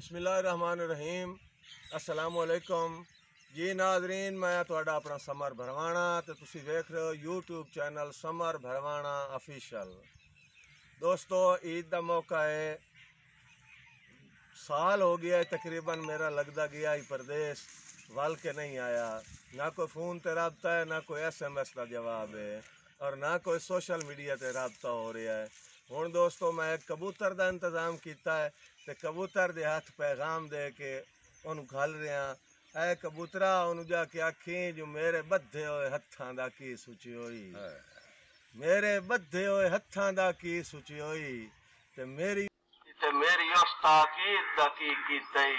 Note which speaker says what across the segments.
Speaker 1: बिस्मिल्लाहिर्रहमानिर्रहीम। अस्सलामुअलैकुम जी नाजरीन, मैं तुहाडा अपना समर भरवाना तो तुसी देख रहे हो यूट्यूब चैनल समर भरवाना ऑफिशियल। दोस्तों, ईद का मौका है, साल हो गया है तकरीबन मेरा लगता गया ही परदेस वल के नहीं आया। ना कोई फ़ोन ते रबता है, ना कोई SMS का जवाब है और ना कोई सोशल मीडिया ते रबता हो रहा है। हुण दोस्तों, मैं एक कबूतर का इंतज़ाम किया है तो कबूतर के हथ पैगाम दे के उन्होंने घल रहा। ऐ कबूतरा, उन्होंने जाके आखी जो मेरे बद्धे हुए हत्थां दा की सूची होई, मेरे बद्धे हुए हत्थां दा की सूची होई ते मेरी उस ताकीद दा की कीतई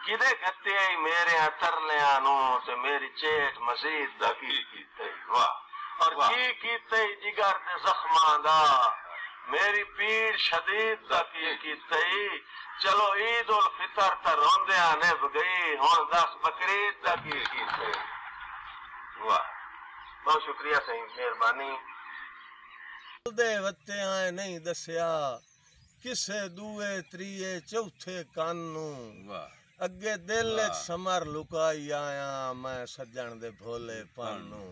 Speaker 1: किदे गत्ते मेरे तरलियां नू ते मेरी चेट मजीद दा की कीतई। वाह। और की कीतई जिगर दे जख्मां दा मेरी पीड़ शदीद दा की कीतई। चलो ईद उल फितर ता रोंदियां निभ गई, हुण दस बकरीद दा की कीतई। वाह, बहुत शुक्रिया सही, मेहरबानी। दे वत्ते आए नहीं दसिया किसे दूए त्रीए चौथे कानू, अगे दिल समर लुकाई आया मैं सज्जन दे भोले पानू।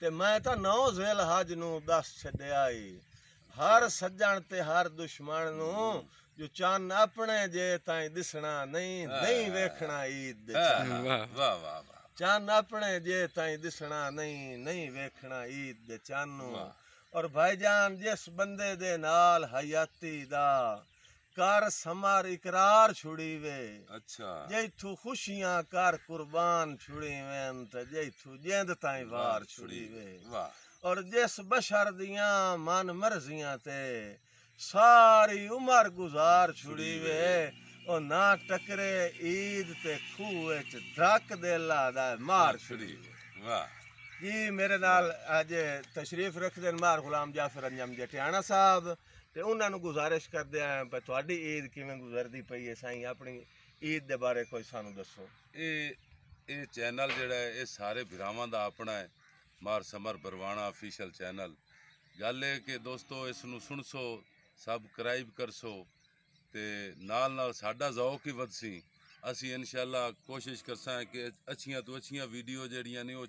Speaker 1: ते मैं तो 9 ज़िल हज नू दस छड्या आई हर सज्जन ते हर दुश्मन नू जो चन अपने जे ताई दिसना नहीं नहीं वेखना ईद दे चन अपने जे ताई दिसना नहीं नहीं वेखना ईद दे चनू। और भाईजान, जिस बंदे दे नाल हयाती दा कर समर इकरार छुड़ी वे, अच्छा जैथू खुशियां कर कुर्बान छुड़ी वेन ते जैथू जिंद ताई वार छुड़ी वे। और जिस बशर दियां मन मर्जियां ते सारी उम्र गुजार छुड़ी वे, ओ ना टकरे ईद ते खूह च धक दे लादा मार छुड़ी वे। वाह जी, मेरे नाल अज तशरीफ रखते मार गुलाम जाफर अंजम जटियाना साहब, ते उन्होंने गुजारिश करते हैं भाई तुहाडी ईद किवें गुजरदी पई है, साईं अपनी ईद दे बारे कोई सानू दसो।
Speaker 2: ये चैनल जिहड़ा है ये सारे भरावां दा अपना है, मार समर बरवाना ऑफिशियल चैनल। गल है कि दोस्तों इसनू सुनसो, सबसक्राइब करसो ते नाल नाल साडा ज़ौक ही वधसी। असी इंशाअल्लाह कोशिश करसां कि अच्छियां तो अच्छियां वीडियो जिहड़ियां ने वो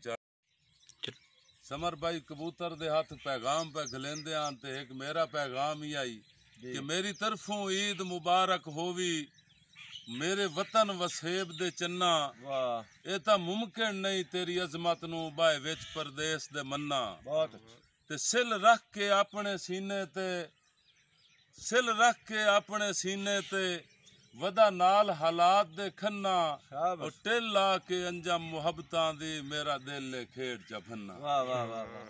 Speaker 2: समर भाई कबूतर दे हाथ पैगाम पे घलेंदे आन ते एक मेरा पैगाम ही आई कि मेरी तरफों ईद मुबारक होवी मेरे वतन वसेब दे चन्ना। ये तां मुमकिन नहीं तेरी अजमत नू बाए विच परदेस दे मन्ना। बहुत ते सिल रख के अपने सीने ते सिल रख के अपने सीने ते वदा नाल हालात दे खन्ना और टिल ला के अंजम मुहब्बतां दी मेरा दिल खेड़ च भन्ना।
Speaker 1: वाह वाह वाह वाह,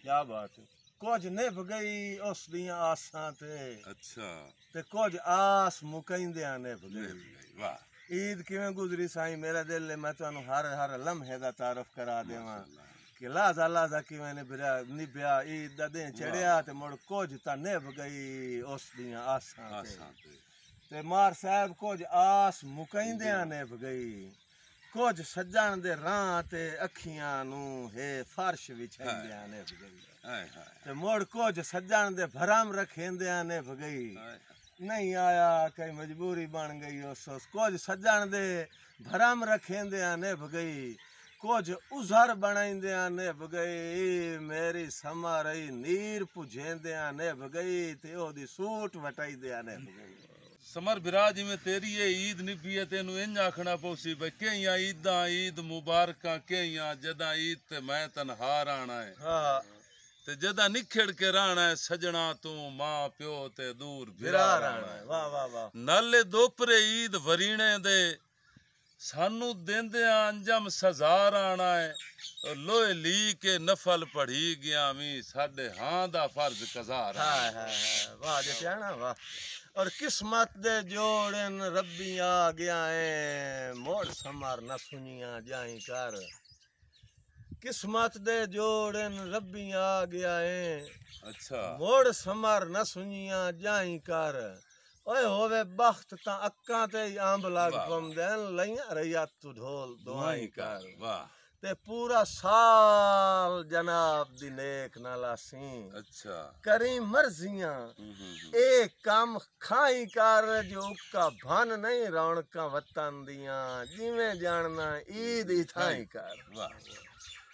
Speaker 1: क्या बात है। कुछ निभ गई उस दियां आसां ते, अच्छा ते कुछ आस मुकैंदियां निभ गई। वाह, ईद किवें गुजरी साईं मेरा दिल है, मैं तुहानू हर हर लम्हे दा तारुफ करा देवां कि लाजा लाजा किवें निभया ईद दा दिन चढ़िया ते मुड़ कुछ तां निभ गई उस दियां आसां ते मार साहब कुछ आस मुकैंदियां निभ गई। कुछ सज्जन दे राह ते अखियां नू हे फर्श विछाइंदियां निभ गई ते मुड़ कुछ सज्जन दे भरम रखेंदियां निभ गई। नहीं आया कई मजबूरी बन गई उस कुछ सज्जन दे भरम रखेंदियां निभ गई, कुछ उजर बनाइंदियां निभ गई। मेरी समा रही नीर पुझेंदियां निभ गई ते ओदी सूट वटाइंदियां निभ गई।
Speaker 2: समर बिरा जिमें तेरी ये ईद निभी है तेनू इंज आखना पौसी भाई केइयां ईदां ईद मुबारकां केइयां जदा ईद ते मैं तनहार आना है। हाँ ते जदा निखड़ के रहना है सजना तू मां प्यो ते दूर बिरार आना है।
Speaker 1: वाह वाह वाह।
Speaker 2: नाले दोपरे ईद वरीणे दे सानू देंदे अंजम सजार आना है। लोहे ली के नफल पढ़ी गया मी साडे हां दा फर्ज कजार।
Speaker 1: वाह जटियाना वाह। और किस्मत दे जोड़न रब्बी आ गया है मोड़ समर न सुनिया जाई कर। किस्मत दे जोड़न रब्बी आ गया है, अच्छा मोड़ समर न सुनिया जाई कर। ओए होवे बख्त ता अक्कां ते अंब लग पमदन लइया रैया तू ढोल दुआई कर। वाह ते पूरा साल जनाब दी नेक नाल आसी
Speaker 2: अच्छा
Speaker 1: करी मर्जियां
Speaker 2: हम्म।
Speaker 1: ए काम खाई कर जो का भन नहीं रौनका वतन दियां जिवें जानना ईद ही थाई कर
Speaker 2: वाह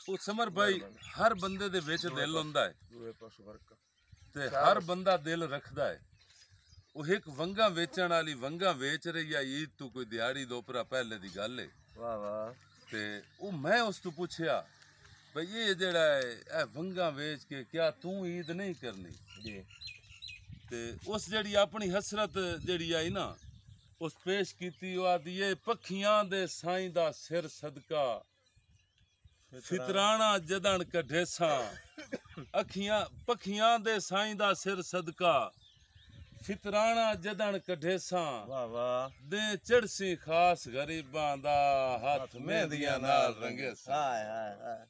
Speaker 2: ਉਹ ਸਮਰ ਭਾਈ ਹਰ ਬੰਦੇ ਦੇ ਵਿੱਚ ਦਿਲ ਹੁੰਦਾ ਹੈ
Speaker 1: ਦੂਏ ਪਾਸੋਂ ਵਰਕ
Speaker 2: ਤੇ ਹਰ ਬੰਦਾ ਦਿਲ ਰੱਖਦਾ ਹੈ ਉਹ ਇੱਕ ਵੰਗਾ ਵੇਚਣ ਵਾਲੀ ਵੰਗਾ ਵੇਚ ਰਹੀ ਆ ਈਦ ਤੋਂ ਕੋਈ ਦਿਹਾੜੀ ਦੋਪਰਾ ਪਹਿਲੇ ਦੀ ਗੱਲ ਹੈ
Speaker 1: ਵਾਹ ਵਾਹ
Speaker 2: ਤੇ ਉਹ ਮੈਂ ਉਸ ਤੋਂ ਪੁੱਛਿਆ ਭਈ ਇਹ ਜਿਹੜਾ ਹੈ ਇਹ ਵੰਗਾ ਵੇਚ ਕੇ ਕਿਆ ਤੂੰ ਈਦ ਨਹੀਂ ਕਰਨੀ
Speaker 1: ਜੀ
Speaker 2: ਤੇ ਉਸ ਜਿਹੜੀ ਆਪਣੀ ਹਸਰਤ ਜਿਹੜੀ ਆਈ ਨਾ ਉਸ ਪੇਸ਼ ਕੀਤੀ ਉਹ ਆਦੀ ਏ ਪੱਖੀਆਂ ਦੇ ਸਾਈਂ ਦਾ ਸਿਰ ਸਦਕਾ ਫਿਤਰਾਣਾ ਜਦਣ ਕਢੇਸਾਂ ਅੱਖੀਆਂ ਪੱਖੀਆਂ ਦੇ ਸਾਈਂ ਦਾ ਸਿਰ ਸਦਕਾ ਫਿਤਰਾਣਾ ਜਦਣ ਕਢੇਸਾਂ
Speaker 1: ਵਾਹ ਵਾਹ
Speaker 2: ਦੇ ਚੜਸੀ ਖਾਸ ਗਰੀਬਾਂ ਦਾ ਹੱਥ ਮਹਿੰਦੀਆਂ ਨਾਲ ਰੰਗੇ ਸਾਂ
Speaker 1: ਹਾਏ ਹਾਏ ਹਾਏ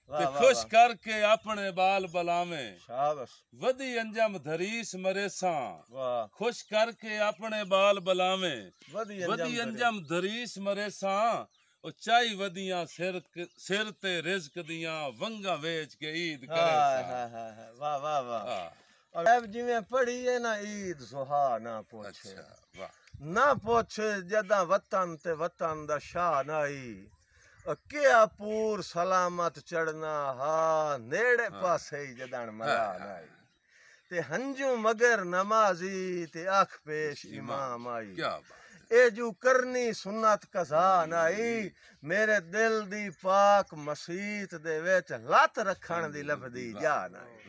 Speaker 2: ਤੇ ਖੁਸ਼ ਕਰਕੇ ਆਪਣੇ ਬਾਲ ਬਲਾਵੇਂ
Speaker 1: ਸ਼ਾਬਾਸ਼
Speaker 2: ਵਧੀ ਅੰਜਮ ਧਰੀਸ ਮਰੇਸਾਂ
Speaker 1: ਵਾਹ
Speaker 2: ਖੁਸ਼ ਕਰਕੇ ਆਪਣੇ ਬਾਲ ਬਲਾਵੇਂ
Speaker 1: ਵਧੀ
Speaker 2: ਵਧੀ ਅੰਜਮ ਧਰੀਸ ਮਰੇਸਾਂ ਉਹ ਚਾਈ ਵਧੀਆਂ ਸਿਰ ਤੇ ਰਿਜ਼ਕ ਦੀਆਂ ਵੰਗਾ ਵੇਚ ਕੇ ਈਦ ਕਰੇ
Speaker 1: ਹਾਏ ਹਾਏ ਹਾਏ ਵਾਹ ਵਾਹ ਵਾਹ
Speaker 2: ਹਾਂ
Speaker 1: ਔਰ ਜਿਵੇਂ ਪੜ੍ਹੀ ਹੈ ਨਾ ਈਦ ਸੁਹਾ ਨਾ ਪੁੱਛ
Speaker 2: ਅੱਛਾ ਵਾਹ
Speaker 1: ਨਾ ਪੁੱਛ ਜਦਾਂ ਵਤਨ ਤੇ ਵਤਨ ਦਾ ਸ਼ਾਹ ਨਾਈ ਕਿਆ ਪੂਰ ਸਲਾਮਤ ਚੜਨਾ ਹਾਂ ਨੇੜੇ ਪਾਸੇ ਜਦਣ ਮਲਾ ਨਾਈ ਤੇ ਹੰਝੂ ਮਗਰ ਨਮਾਜ਼ੀ ਤੇ ਅੱਖ ਪੇਸ਼ ਇਮਾਮ ਆਈ
Speaker 2: ਕੀ ਬਾਤ
Speaker 1: ए जो करनी सुन्नत कज़ा नाई मेरे दिल दी पाक मसीत दे विच लत रखण दी लभदी जा नाई